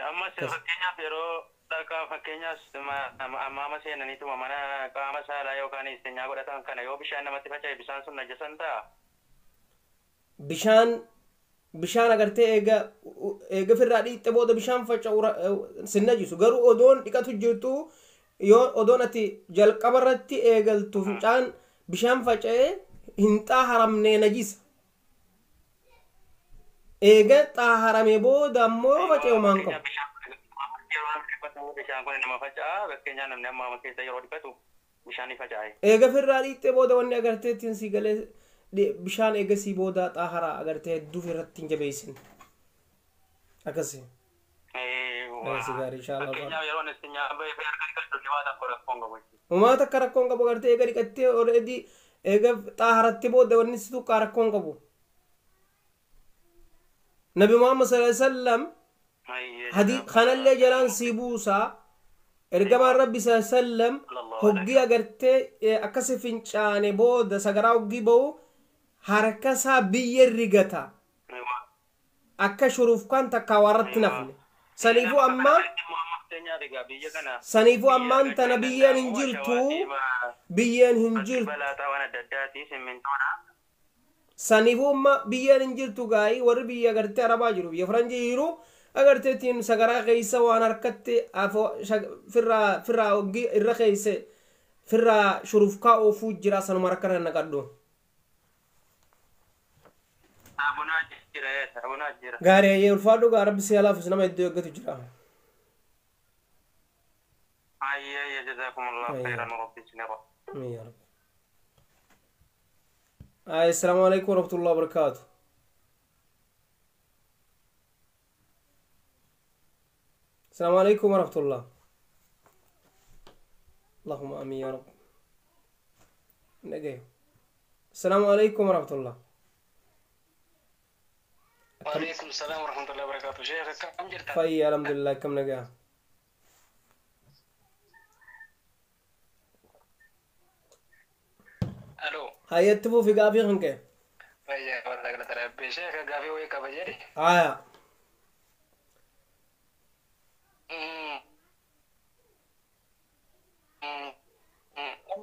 amma fakkeenyaaf yeroo dhaqaa fakkeenyaas amma seenaniituma mana qaama saalaa yookaan isteenyaa godhatan kana yoo bishaan namatti faca'e bishaan sun najasan ta'a. Bishaan agartee eega firraa dhiitte booda bishaan faca'u sin najisu garuu odoon dhiqatu jirtu yoo odoon ati jalqaba irratti eegaltu fincaan bishaan faca'ee hin xaaharamne najisa. Eega xaaharamee booda ammoo faca'u maan qabu. Bishaan kun nama faca'a fakkeenyaa namni amma keessa yeroo dhiqatu bishaan ni faca'e. Eega firraa dhiitte booda wanni agartee ittiin si galee bishaan eegasii booda xaahara agartee hedduu irratti hin jabeessin. Akkasii. Uummata akka rakkoon qabu agartee eega dhiqattee already eega xaaharatti booda wanni si tuqqaa rakkoon qabu. Nabi Muhammad sallallahu alaihi wasallam kanallee jalaan sii buusaa ergamaan rabbi sallallahu alaihi wasallam hoggii agartee akkasi fincaane booda sagaraa hoggii ba'u harkasaa biyya rigata akka shuruufkaan takkaa warratti nafne saniifuu ammaan tana biyyeen hin jirtu saniifuu biyyeen hin jirtu gaa'ii warri biyya agartee arabaa jiru biyya faranjii jiru agarteetiin sagaraa keessa waan harkatti firraa hoggii irra keesse firraa shuruufkaa oofuu jira sanuma rakkana naqadhu. Gaarii ayyee ulfaadhu gaa rabbi si halaafis nama iddoo eeggatu jira. Assalaamu alaikum warahmatullahi wabarakatuh. السلام عليكم ورحمة الله. اللهم آمين يا رب. السلام عليكم ورحمة الله. وعليكم السلام ورحمة الله وبركاته. شيخ كم جرت؟ طيب الحمد لله كم نجا. ألو. هاي تبو في قافي خنك. طيب والله قلت ترى بشيخ قافي ويا كبجري.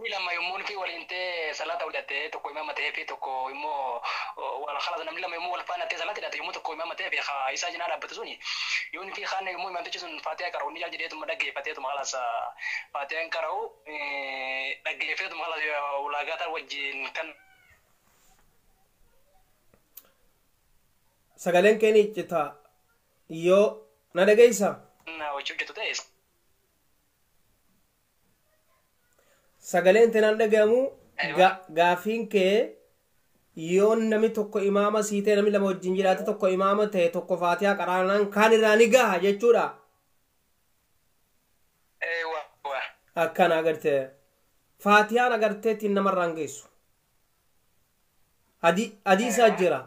لما يمون في ولينتي صلاة ولته تكو إمام تهفي تكو إمو ولا خلاص نملي لما يمو ولا فانا صلاة لا يمو تكو إمام تهفي خا إيسا جنا ربتزوني يون في خان يمو إمام تجسون فاتحة كراو نيجا جديد مدقي فاتحة مغلاس فاتحة كراو دقي فيت مغلاس ولا قاتل وجين كان سجلين كني جتا يو ندقيسا وشو جتو تيس sagaleen tanaan dhagahamu gaafiin kee yoon nami tokko imaama siitee nami lama wajjin jiraate tokko imaama ta'e tokko faatihaa qaraanaan kaan irraa ni gaha jechuudha. Akkana agartee faatihaan agarteetiin namarraan geessu. Hadiisaa jira.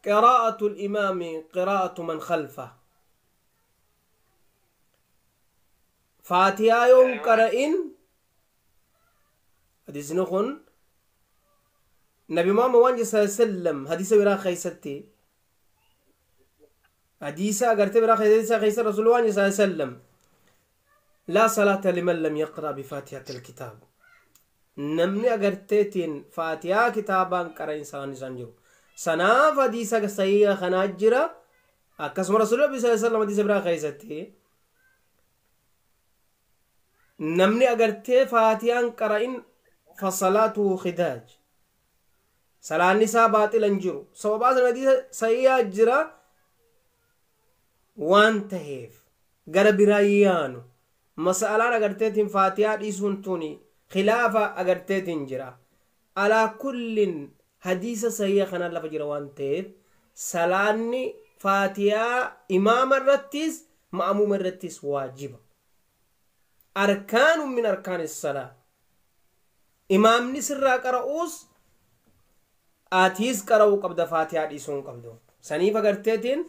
qiraa'atu al-imaami qiraa'atu man khalfa. فاتحة يوم قرأين حديث نخون نبي محمد وانجي صلى الله عليه وسلم حديث برا خيستي حديث أقرت برا خيست رسول الله صلى الله عليه وسلم لا صلاة لمن لم يقرأ بفاتحة الكتاب نمني أقرتين فاتحة كتابا قرأ إنسان سنجو سناف حديث صحيح خناجرة أكسم رسول الله صلى الله عليه وسلم حديث برا خيستي نمني أقرتي فاتيان قرأين فصلاته خداج صلاة النساء باطل انجرو سوى بعض المدينة سيئة جرا وانتهيف قرب رايانو مسألة أقرتي فاتيان إسون توني خلافة أقرتي جرا على كل حديث سيئة خنا الله فجر وانتهيف صلاة فاتيان إمام الرتيس مأموم الرتيس واجبة أركان من أركان الصلاة إمام نسر قرؤوس آتيس قرؤو قبض فاتحة ديسون قبضو سنيفة قرتين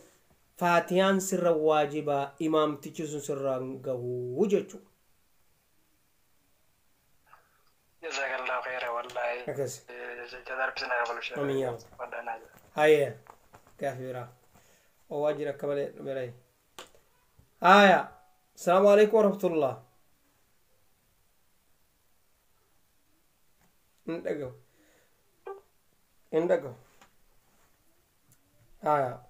فاتحان سر واجبا إمام تجسون سر قهو ججو جزاك الله خير والله أكس جدار بسنا قبل شيء أمين هيا كافرة واجرك كمال بلاي آية السلام عليكم ورحمة الله عندك آية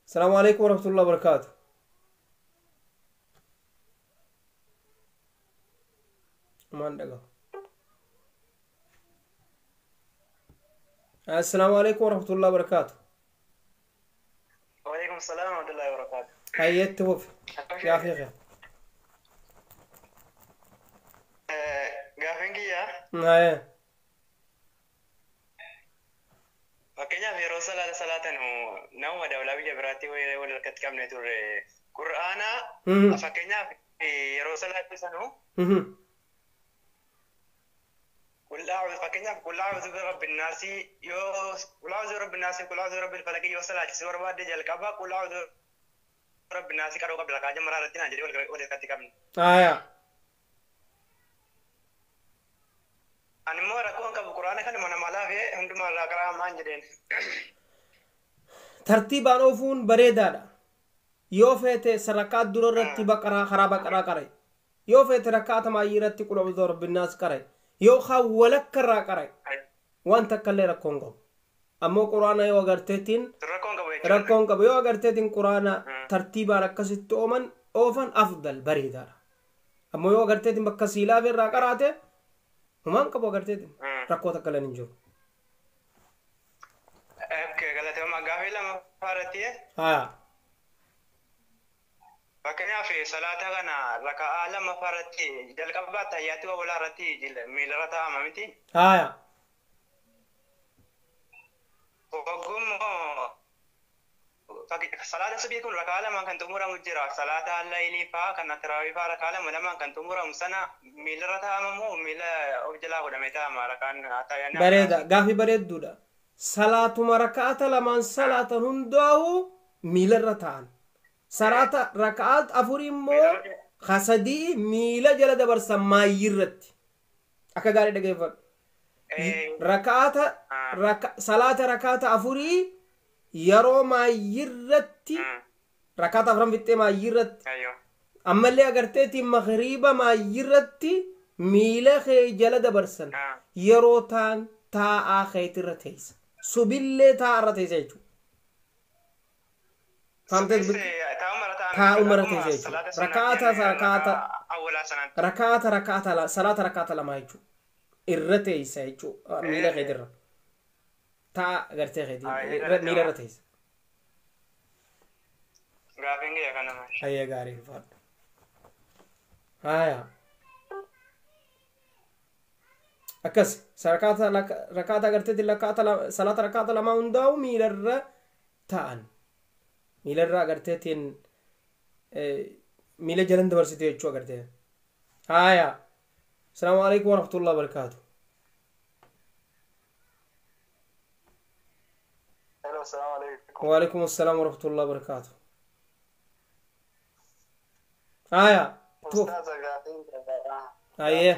السلام عليكم ورحمة الله وبركاته ما عندك السلام عليكم ورحمة الله وبركاته وعليكم السلام ورحمة الله وبركاته حييت توفي يا أخي خير gaaffiin kiyya fakkeenyaaf yeroo salaatan nama dabalaa biyya biraatti wal harkatti qabne turre qur'aana fakkeenyaaf yeroo salaatti sanu fakkeenyaaf qul a'uudhu birabbi naasi yoo qul a'uudhu birabbi naasi qul a'uudhu birabbil falaqi yoo salaachisee barbaadde jalqaba qul a'uudhu birabbi naasi qaroo qabda rakaa jammaraa irratti naan jedhee wal harkatti qabne. Ani immoo rakkoon qabu quraana kana mana malaa fi hundumaa irraa karaa maan jedheen. Tartiibaan oofuun bareedaadha. Yoo feete sarakaat dura irratti karaa baqaraa qare. Yoo feete rakkaata maayyii irratti qul a'uudhu birabbi naasi qare. Yoo kaan walakka irraa qare. Waan takka illee rakkoon qabu. Ammoo quraana yoo agarteetiin rakkoon qabu. Yoo agarteetiin quraana tartiibaan akkasitti oofan afdal bareedaadha. Ammoo yoo agarteetiin bakka siilaaf irraa qaraate humaan qabu agarteetiin rakkoo takka illee hin jiru. Galateema gaaffii lama faaratti. Fakkeenyaaf salaata kana raka'aa lama faaratti jalqabaa tahiyyaatii walaa irratti miilarra taa'ama miti. Ogummoo salaata subii kun raka'aa lamaan kan xumuramu jira. Salaata allaylii fa'aa kan taraawii fa'aa raka'aa lamaan kan xumuramu sana miilarra taa'ama moo miila of jalaa godhamee taa'ama raka'aan taa'anii. Bareeda gaaffii bareedduudha. Salaatuma raka'aata lamaan salaatan hundaa'u miilarra ta'an. Salaata raka'aat afurii immoo hasadii miila jala dabarsan maayyirratti. Akka gaarii dhageeffadhu. Salaata raka'aata afurii yeroo maayyirratti raka'aata afuran fixxee maayyirratti. Ammallee agarteetiin maghriiba maayyirratti miila kee jala dabarsan yeroo taan taa'aa keetirra teessa. Subillee taa'arra teessa jechuudha. Taa'umara teessa jechuudha. Raka'aata lama jechuudha. Irra teessa jechuudha. Miila keetirra. Ta'a agartee keetii miila irra teessa. Gaaffiin kiyya kana maali? Ayyee gaarii faadha. Haaya. Akkas rakkaata agarteetiin salaata rakkaata lamaa hundaa'u miilarra ta'an. Miilarra agarteetiin miila jalan dabarsite jechuu agartee. Haaya. Asalaamu alaikum warahmatullahi wabarakaatu. Hello, assalamu alaikum. Waalaikum assalaam warahmatullahi wabarakaatu. Haaya. Ustaaza gaaffiin kiyya. Ayyee.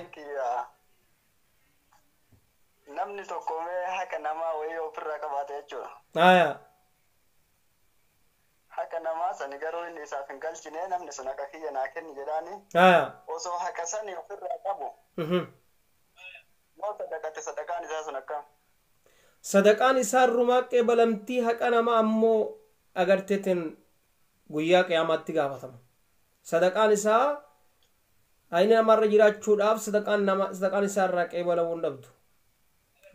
Namni tokko mee haka namaa wayii ofirraa qabaate jechuudha. Haaya. Haka namaa sani garuu inni isaaf hin galchine namni sun akka kiyya naa kenni jedhaani. Haaya. Osoo haka sani ofirraa qabu. Moo sadaqate sadaqaan isaa sun akkam? Sadaqaan isaa rumaa qeebalamtii haqa namaa ammoo agarteetiin guyyaa qiyaamaatti gaafatama. Sadaqaan isaa ayni namarra jiraachuudhaaf sadaqaan isaa irraa qeebalamuu hin dhabdu.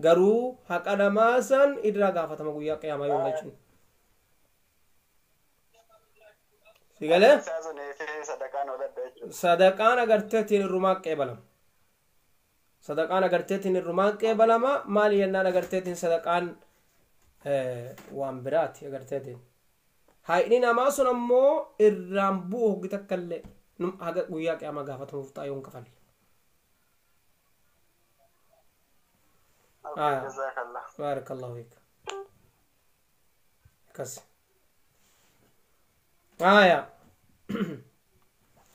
Garuu haqa namaa san irraa gaafatama guyyaa qiyaamaa yoo jechuun. Sigalee? Sadaqaan agarteetiin irrumaa qeebalama. Sadaqaan agarteetiin irrumaa qeebalama maali yennaan agarteetiin sadaqaan waan biraati agarteetiin. Haaqni namaa sun ammoo irraan bu'u hoggi takka illee haga guyyaa qiyaamaa gaafatamuuf ta'a yoo hin kafalle. بارك الله فيك كس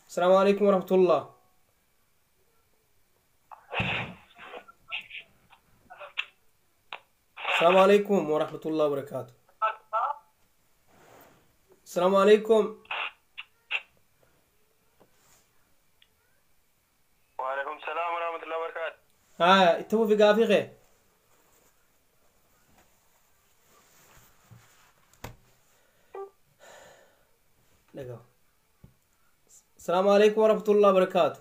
السلام عليكم ورحمة الله. السلام عليكم ورحمة الله وبركاته. السلام عليكم. وعليكم السلام ورحمة الله وبركاته. تو في قافي غير لقوا. السلام عليكم ورحمة الله وبركاته.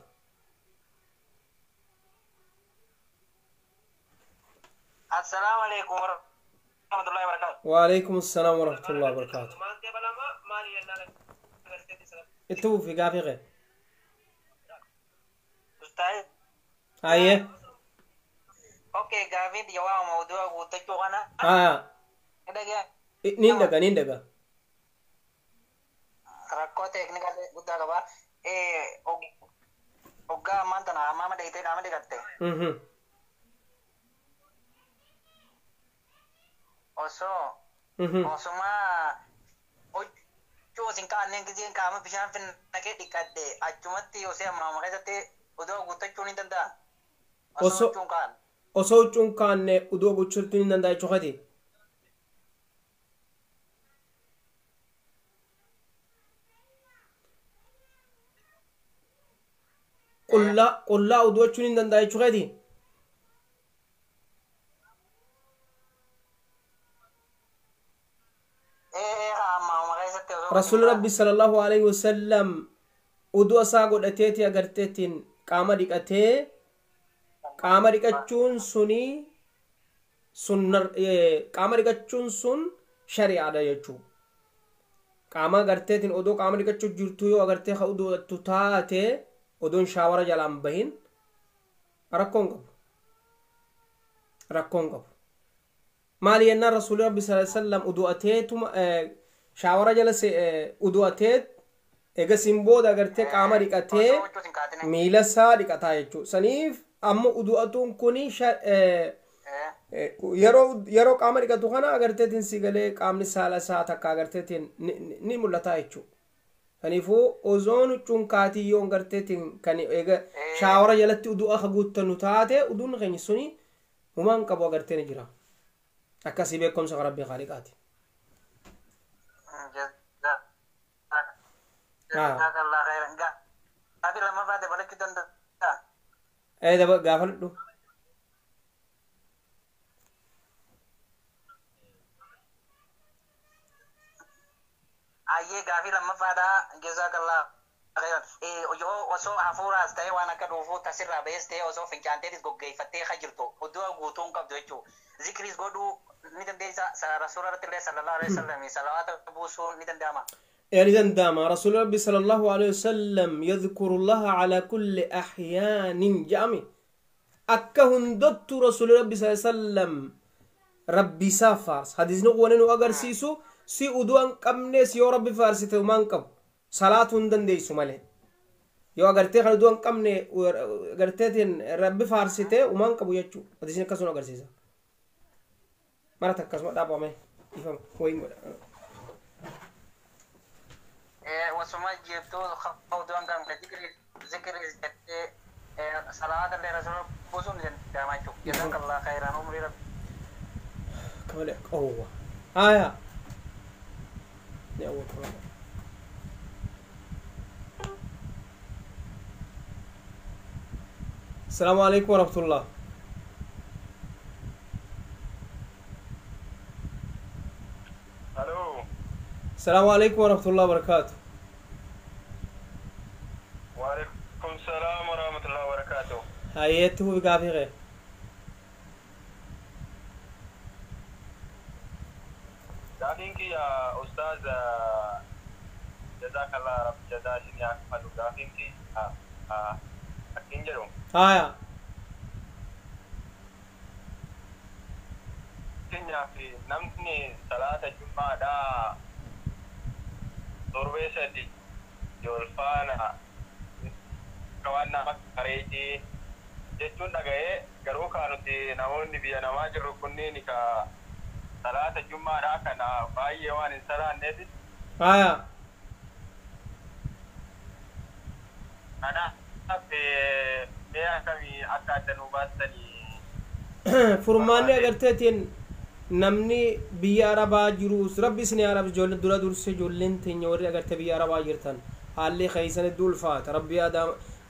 السلام عليكم ورحمة الله وبركاته. وعليكم السلام ورحمة الله وبركاته. تو في قافي غير أستاذ. أيه. أوكي قافي جواب موضوع وتجو أنا. نين rakkoo teeknikaalee guddaa qaba. Hoggaa ammaan tana hammama dheeyitee qaama dhiqatte. Osuma huccuu isin kaanneen giseen qaama bishaan finnaqee dhiqadde achumatti osoo ammaa keessatti odoo guuttachuu ni danda'a. Osoo huccuun kaanne odoo guuttachuu ni danda'a jechuudha. qullaa udwachuun hin danda'a jechuudha. Rasuul Rabbi sallallahu alaihi wasallam uduu isaa godhateeti agarteetiin qaama dhiqatee qaama dhiqachuun sun shari'aadha jechuudha. Qaama agarteetiin odoo qaama dhiqachuu jirtu yoo agartee haa uduu taatee odoon shaawara jalaan bahin rakkoon qabu. Maali yennaan rasuulli Rabbi sallallahu alaihi wasallam udu'ateetuma shaawara jala udu'ateet eegasiin booda agartee qaama dhiqatee miila isaa dhiqataa jechuudha. Saniif amma udu'atuun kuni yeroo qaama dhiqatu kana agarteetiin si galee qaamni saala isaa takka agarteetiin ni mul'ata jechuudha. Kaniifuu ozoon huccuun kaatii yoo agarteetiin kan eega shaawara jalatti udu'a guuttanu taate uduun keenya suni humaan qabu agartee ni jira. Akkasii beekumsa Rabbii Khaliqaati. Gaafadhu. Ayyee gaafii lammaffaadha jazakallah khairan. Yoo osoo hafuuraas ta'e waan akka dhuufuu tasirraa ba'ees ta'e osoo fincaanteetis goggeeffattee ka jirtu uddoo guutuun qabdu jechuudha. Zikriis godhuu ni dandeessa. Rasuula irratti illee sallallahu alaihi wasallam salawaata buusuu ni danda'ama. يعني دنداما رسول ربي صلى الله عليه وسلم يذكر الله على كل أحيان جامي أكهن دت رسول ربي صلى الله عليه وسلم ربي سافارس حديث نقوانين وأجر سيسو سي أدوان كمنس يو ربي فارسي تمان كم صلاة هندن سماله يو أجر تيخل أدوان كمني أجر تيتين ربي فارسي ته ومان كبو يجو حديث نكسون أجر سيسا مرة تكسم دابا مه يفهم وين وسما جبتو خودوان كان ذكر صلاة الرسول بوسون جامعتو جزاك الله خيرا عمري رب كمالك أوه آية يا أول كلام السلام عليكم ورحمة الله. السلام عليكم ورحمة الله وبركاته. وعليكم السلام ورحمة الله وبركاته. هايته بقافي غير دافينك يا أستاذ جزاك الله رب جزاكني أحمد دافينك أكينجرو هايا كنيا في نمني صلاة الجمعة دا Norweesati Jolfaana kawan nama kareetii jechuun dhaga'ee garuu kaanuti namoonni biyya namaa jirru kunniin ka salaata jummaadhaa kana baay'ee waan hin salaanneef kanaaf mee akkamii akka adda nuu baastanii furmaanni agarteetiin namni biyya arabaa jirus rabbi isin arab ijoollee dura durse ijoolleen teenya warri agartee biyya arabaa jirtan haalli keessan iddoo ulfaata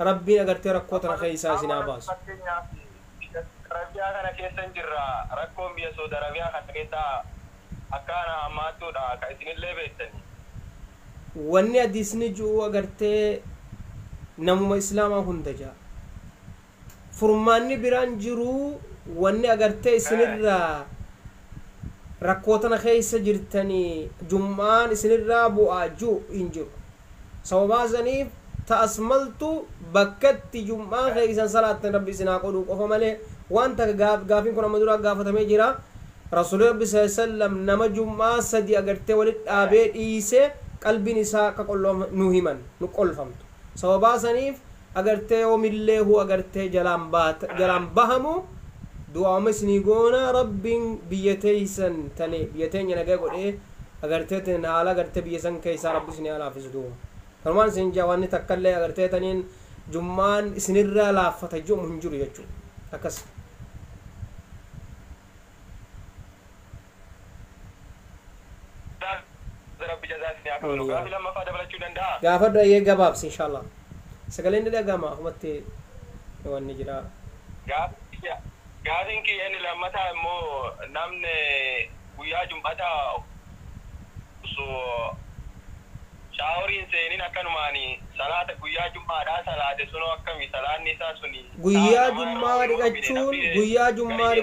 rabbiin agartee rakkoo tana keessaa isin baasu. Arabiyaa kana keessan jirra rakkoon biyya Saudi Arabiyaa kana keessaa akkaan hammaattuudha kan isinillee beektani. Wanni hadiisni jiru agartee namuma islaamaa hunda jaa furmaanni biraan jiru wanni agartee isinirraa rakkoo tana keessa jirtanii jum'aan isinirraa bu'aa jiru hin jiru sababaa saniif ta'asmaltu bakkatti jum'aan keessan salaattan rabbi isinaa qoduu qofa malee wanta gaafiin kun amma dura gaafatamee jira rasuulli rabbi sallallahu alaihi wasallam nama jum'aa sadi agartee walitti dhaabee dhiisee qalbiin isaa akka qolloom nu himan nu qolfamtu sababaa saniif agartee oomillee hu agartee jalaan bahamu du'aama isinii goona rabbiin biyya teeysan tane biyya teenya nagaa godhee agartee tan haala agartee biyya san keessaa rabbi isinii laafisu duuba kanumaan isin jawaanni takkallee agartee taniin jum'aan isinirraa laaffata jiru hin jiru jechuudha akkas. gaafadhu ayyee gabaabsi inshallah sagaleen ni dhagama ahumatti wanni jira gaafiin kiyya inni lammataa immoo namni guyyaa jum'ataa shaaworiin seeniin akkanumaani salaata guyyaa jum'aadhaa salaate sunoo akkami salaanni isaa suni guyyaa jum'aa dhiqachuun guyyaa jum'aa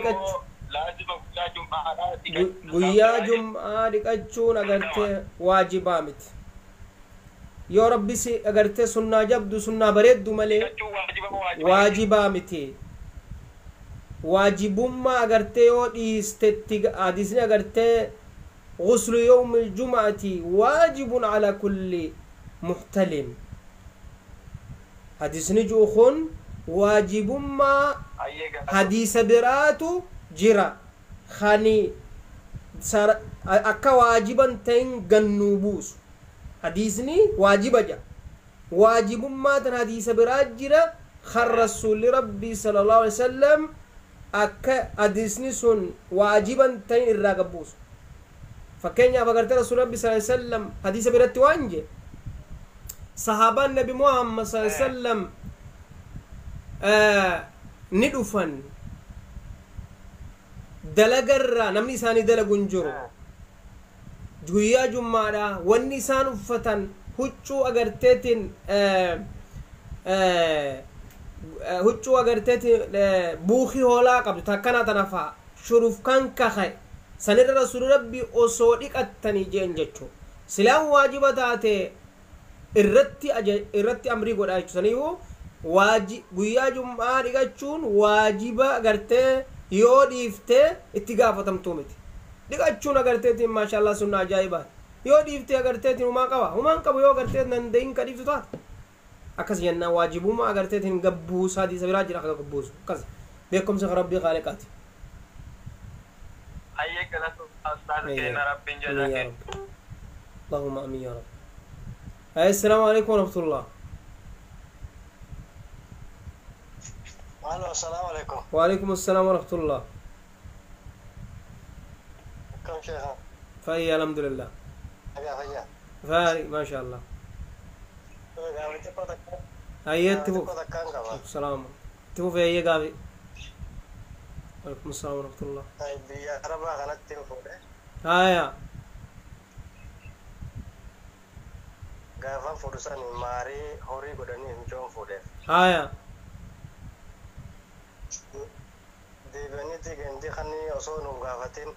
dhiqachuun agartee waajibaa miti yoo rabbi si agartee sunnaa jabdu sunnaa bareeddu malee waajibaa miti waajibummaa agartee yoo dhiistetti hadiisni agartee غسل يوم الجمعة واجب على كل محتلم حديث نجوخون واجب ما حديث براتو جرا خاني سر أكا واجبا تين جنوبوس حديثني واجب جا واجب ما تن حديث برات جرا خر رسول ربي صلى الله عليه وسلم أكا حديثني سن واجبا تين الرقبوس فكين أبغرت رسول الله صلى الله عليه وسلم حديث برات وانجي صحابة النبي محمد صلى الله عليه وسلم ندفن دلقرّا نمني ساني دلقون جرو جويا جمعنا واني سان فتن هجو أغرتين هجو أغرتين بوخي هولا قبل تاكنا تنفع شروف كان كخي سنر رسول ربي أصودك التاني جين جتشو سلام واجباتاتي irratti amrii godhaa jechuun guyyaa jum'aa dhiqachuun waajiba agartee yoo dhiiftee itti gaafatamtuu miti dhiqachuun agarteetiin maashaallah sunna ajaa'ibaa yoo dhiiftee agarteetiin humaan qabu yoo agartee danda'iin ka dhiiftu taate akkas jennaan waajibummaa agarteetiin gabbuusaa hadiisa biraa jira akka gabbuusu akkas beekumsa rabbii qaaliqaati. Hayyee galatu ustaaz keenya rabbiin jazaa اللهم آمين يا رب. السلام عليكم ورحمة الله. السلام عليكم. وعليكم السلام ورحمة الله. كم شيخ؟ فهي الحمد لله. فاري ما شاء الله. هيا تبو. السلام. تبو في هي قابي. وعليكم السلام ورحمة الله. هيا ربا غلط تبو. هيا. Gafan fudusan mari hori godani himjon fude. Aya. Debani tigendi khani oso nu gafatin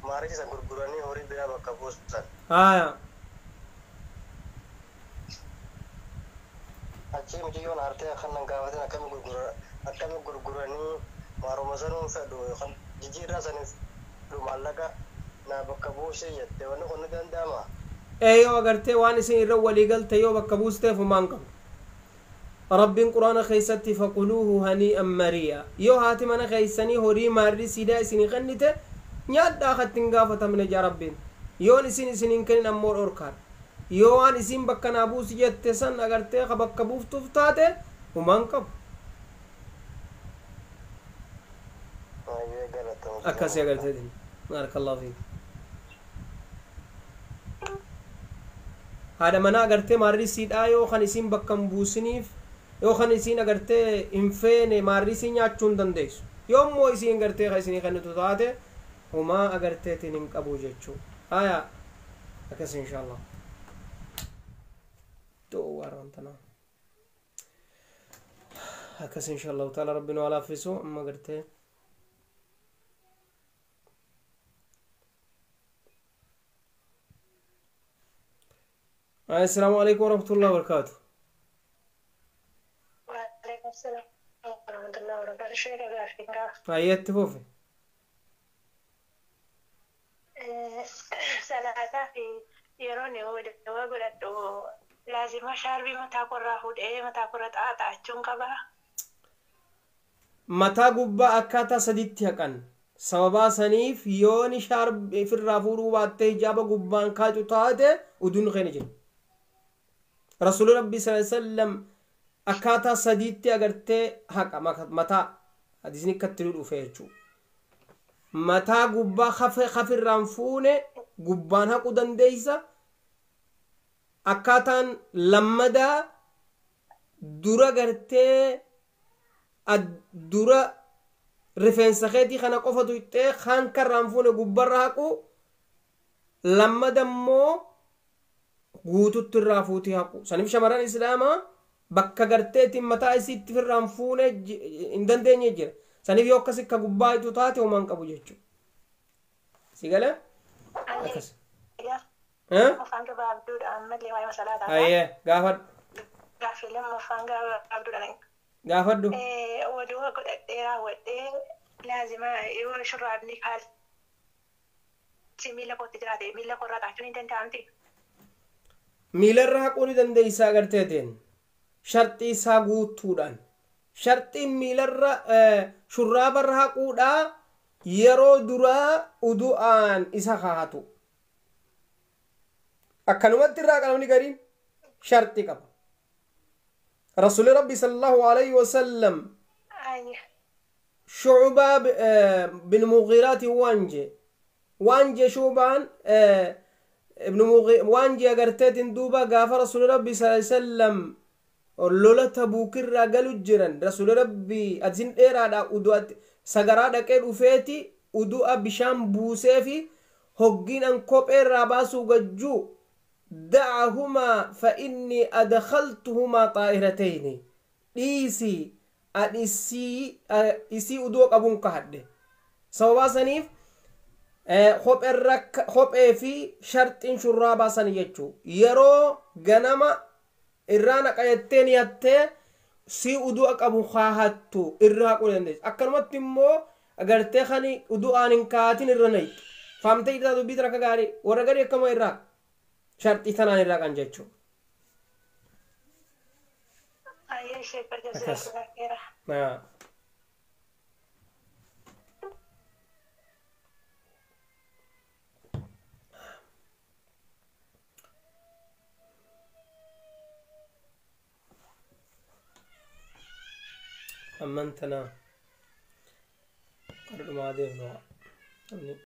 mari san gurgurani hori bira bakabusan. Aya. Achi miji yon arte khanan gafatin akam gurgurani maro masanu fadu khan jijira san du malaga na bakabusi yette wani khonu dandama. ايو اغرتي وان سين رو ولي قلت ايو بكبوسته فمانكم رب القران خيستي فقلوه هنيئا مريا يو هاتي من خيسني هوري ماري سيدا سين خنته نياد اخذتن غافه من يا رب يو نسين سين كن امور اوركار يو ان سين بكنا ابوس يتسن اغرتي خبكبوف تفتاته فمانكم اكاسي اغرتي بارك الله فيك هذا منا أقرتي ماري سيد آيو خانسين بكم بوسنيف يو خانسين أقرتي إنفين ماري سين ياتشون دنديس يوم مو يسين أقرتي خايسين خانتو تاته وما أقرتي تنينك أبو جتشو آية أكس إن شاء الله تو وارنتنا أكس إن شاء الله تعالى ربنا ولا فيسو أما أقرتي السلام عليكم ورحمة الله وبركاته. وعليكم السلام ورحمة الله وبركاته. شيخ أبو أيات تفوفي. سلاطة في يروني وقلت لازم شاربي متى قرأ هود متى قرأت أتعشون كبا. متى قبّا أكاتا سديتها كان. سببا سنيف يوني شارب في الرافور واتي جابا قبّان كاتو تاته ودون خينجين. رسول ربي صلى الله عليه وسلم أكاتا سديتي أغرتي حقا متى حديثني كتلو فيجو متى قبّا خف الرانفون قبّان حقو دنديسا أكاتان لمدا دورا غرتي الدورا رفنس خيتي خانا قفتو يتي خان كرانفون قبّا حقو لمدا مو guututti irraa fuutii haqu saniif shamarran islaamaa bakka garteetiin mataa isiitti firraan fuune hin dandeenye jira saniif yoo akkas akka gubbaa itu taate homaan qabu jechuudha si galee akkas mafaan gabaabduudha ammallee waa'ee masalaataa ayyee gaafadhu gaaffilee mafaan gabaabduudha gaafadhu waduu godhadhee raawwadhee laazima yoo shurraabni kaalsi miila kootti jiraate miila koorraa xaachuun hin danda'amti miilarra haquu ni dandeeysaa garteeteen sharxii isaa guutuudhaan sharxiin miilarra shurraabarra haquudhaa yeroo duraa udu'aan isa kaahatu akkanumatti irraa qalamni gariin sharxii qaba رسول ربي صلى الله عليه وسلم شعبة بن مغيرات وانجي شوبان ابن وانجي اغرتت دوبا غاف رسول ربي صلى الله عليه وسلم لولا تبوكر قالوا جيران رسول ربي ادزين ايرادا ودوات سغرا دقه دوفيتي ودو بشام بوسيفي هوغين ان كوبير راباسو غجو دعهما فاني ادخلتهما طائرتين ديسي اديسي ودو قبون كحد سوا سنيف خوبئ في شرط شرابا سنيجو يرو غنما إرانا قيتين ياتي سي ودو أقبو خاهتو إراقو لندس أكرمت تمو أگر تخاني ودو آنين كاتين إراني فهمت إذا دو بيت ركا غاري ورغاري كما إراق شرط إثنان إراق أنجيجو أي شيء برجزاك خيرا أمنتنا قرر ما دينه